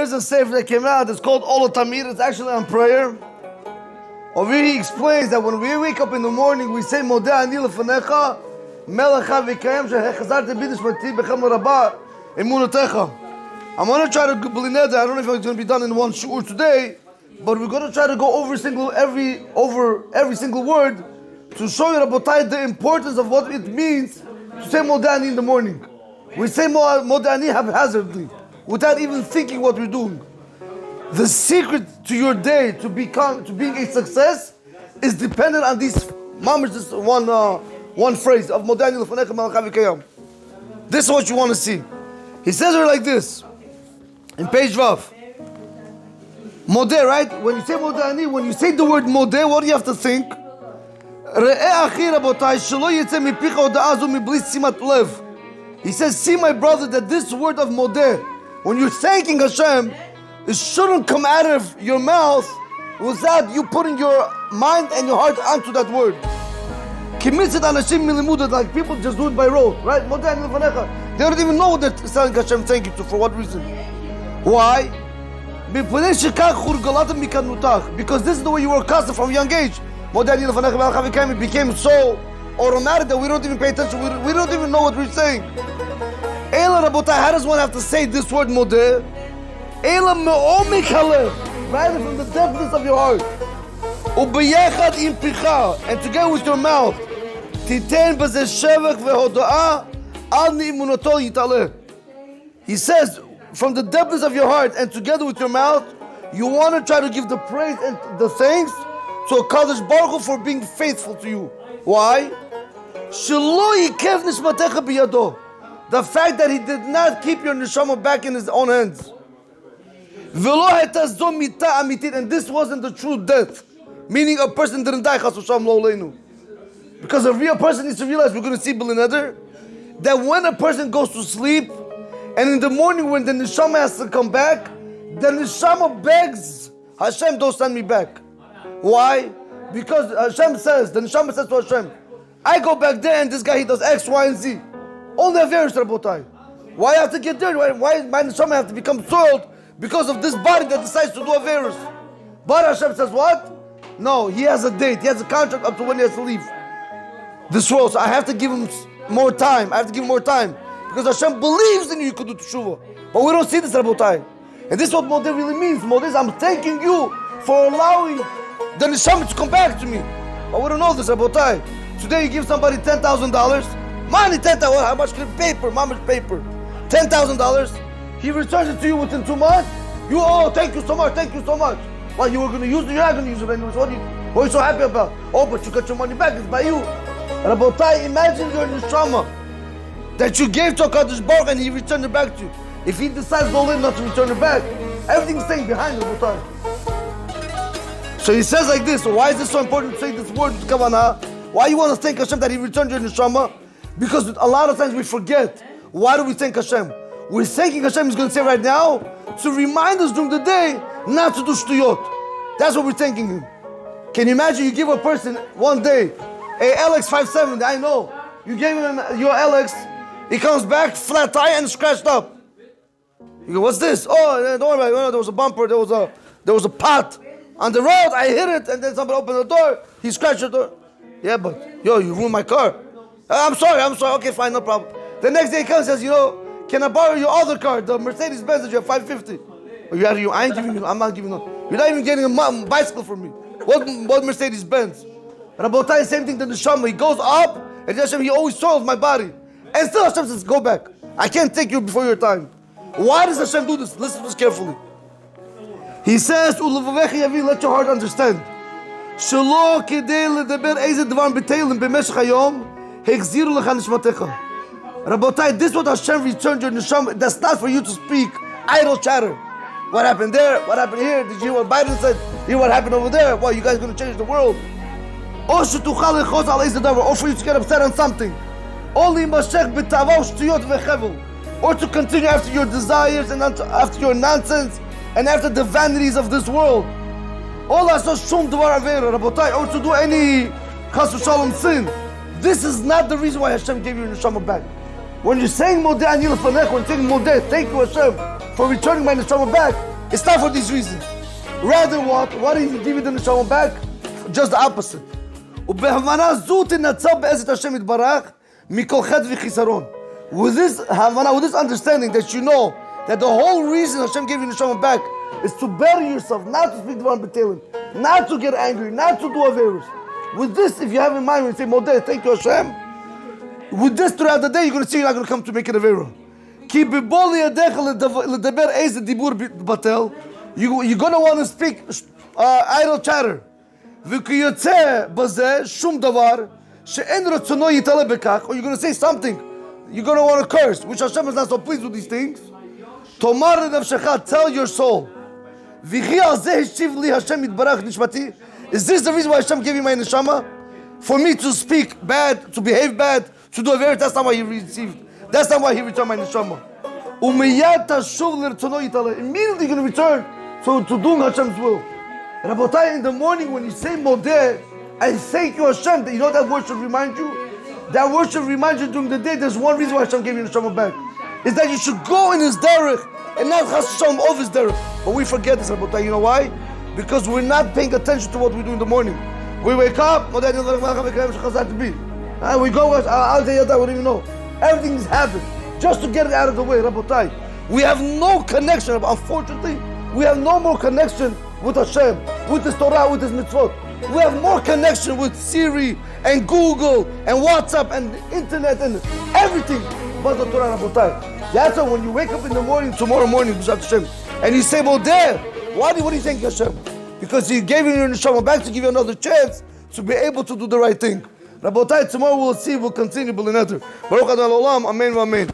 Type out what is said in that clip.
There's a sefer that came out. It's called Olo Tamir. It's actually on prayer. Over here he explains that when we wake up in the morning, we say Modeh ani lefanecha melech havikayim shehechazarti b'nishmati b'chem l'rabah emunatecha. I'm going to try to believe that. I don't know if it's going to be done in one shiur today, but we're going to try to go over every single word to show you, Rabotai, the importance of what it means to say Modeh ani in the morning. We say Modeh ani haphazardly, without even thinking what we're doing. The secret to your day, to being a success, is dependent on these mamash, this one phrase of Modeh ani lefanecha melech havikayim. This is what you want to see. He says it like this, in page Vav. Modeh, right? When you say Modeh ani, when you say the word Modeh, what do you have to think? He says, see my brother, that this word of Modeh, when you're thanking Hashem, it shouldn't come out of your mouth without you putting your mind and your heart onto that word. Like people just do it by rote, right? They don't even know what they're telling Hashem thank you to, for what reason. Why? Because this is the way you were accustomed from a young age. It became so automatic that we don't even pay attention. We don't even know what we're saying. How does one have to say this word Modeh? Right from the depths of your heart. And together with your mouth. He says, from the depths of your heart and together with your mouth, you want to try to give the praise and the thanks to Kadosh Baruch Hu for being faithful to you. Why? The fact that he did not keep your neshama back in his own hands. And this wasn't the true death. Meaning a person didn't die. Because a real person needs to realize, we're going to see B'lineder, that when a person goes to sleep, and in the morning when the neshama has to come back, the neshama begs, Hashem, don't send me back. Why? Because Hashem says, the neshama says to Hashem, I go back there and this guy, he does X, Y, and Z. Only a various Rabotai. Why have to get dirty? Why my neshama have to become soiled because of this body that decides to do a virus? But Hashem says what? No, he has a date. He has a contract up to when he has to leave this world. So I have to give him more time. Because Hashem believes in you could do teshuvah. But we don't see this, Rabotai. And this is what Modeh really means. Modeh is, I'm thanking you for allowing the neshama to come back to me. But we don't know this, Rabotai. Today you give somebody $10,000. Money, $10,000. How much paper? How much paper? $10,000. He returns it to you within 2 months. Thank you so much. Well, you were going to use it. You're not going to use it anyways. What are you so happy about? Oh, but you got your money back. It's by you. Rabotai, imagine your neshama that you gave to Kadosh Baruch and he returned it back to you. If he decides not to return it back, everything's staying behind you, Rabotai. So he says like this. So why is this so important to say this word, Kavanah? Why you want to thank Hashem that he returned your neshama? Because a lot of times we forget. Why do we thank Hashem? We're thanking Hashem, he's going to say right now, to remind us during the day not to do shtuyot. That's what we're thanking him. Can you imagine you give a person one day a LX 570, I know. You gave him your LX, he comes back flat tire and scratched up. You go, what's this? Oh, don't worry about it. There was a bumper, there was a pot on the road, I hit it, and then somebody opened the door, he scratched the door. Yeah, but you ruined my car. I'm sorry, okay, fine, no problem. The next day he comes and says, can I borrow your other car, the Mercedes-Benz that you have 550? I ain't giving you, I'm not giving you. You're not even getting a bicycle from me. What Mercedes-Benz? Rabotai, same thing to the neshama. He goes up, and Hashem, he always soils my body. And still Hashem says, go back. I can't take you before your time. Why does Hashem do this? Listen to this carefully. He says, let your heart understand. Rabotai, this is what Hashem returned your neshama. That's not for you to speak idle chatter. What happened there? What happened here? Did you hear what Biden said? Hear what happened over there? Well, you guys going to change the world. Or for you to get upset on something. Or to continue after your desires and after your nonsense and after the vanities of this world. Or to do any sin. This is not the reason why Hashem gave you your neshama back. When you're saying Modeh ani lefanech, when you're saying Modeh, thank you Hashem for returning my neshama back, It's not for these reasons. Rather what? What did he give you the neshama back? Just the opposite. ובהבנה זו תנצל בעזרת השם יתברך מכל חטא וחיסרון. With this understanding that you know that the whole reason Hashem gave you neshama back is to better yourself, not to speak Dvarim B'Teilim, not to get angry, not to do averos. With this, if you have in mind, when you say Modeh, thank you Hashem, with this throughout the day, you're going to see you're not going to come to make an avero. כי בבוא לידך לדבר איזה דיבור בטל, you're going to want to speak idle chatter. וכי יוצא בזה שום דבר שאין רצונו יתעלה בכך, or you're going to say something, you're going to want to curse, which Hashem is not so pleased with these things. תאמר לנפשך, tell your soul, וכי על זה השיב לי השם יתברך נשמתי. Is this the reason why Hashem gave me my neshama? For me to speak bad, to behave bad, to do a very, that's not why he received. That's not why he returned my neshama. ומייד תשוב לרצונו יתעלה. Immediately you're going to return to doing Hashem's will. Rabotai, in the morning when you say Modeh, I thank you Hashem, you know that word should remind you? That word should remind you during the day, there's one reason why Hashem gave you neshama back. Is that you should go in his derech and not chas v'shalom of his derech. But we forget this, Rabotai. You know why? Because we're not paying attention to what we do in the morning. We wake up, we go, we don't even know. Everything is happening just to get it out of the way, Rabotai. We have no connection, unfortunately, we have no more connection with Hashem, with His Torah, with His mitzvot. We have more connection with Siri and Google and WhatsApp and the internet and everything but the Torah, Rabotai. That's why when you wake up in the morning, tomorrow morning, Hashem, and you say, Modeh, what do you think, Hashem? Because He gave you your neshama back to give you another chance to be able to do the right thing. Rabotai, tomorrow we'll see, we'll continue, Baruch Adonai Olam, Amen, Amen.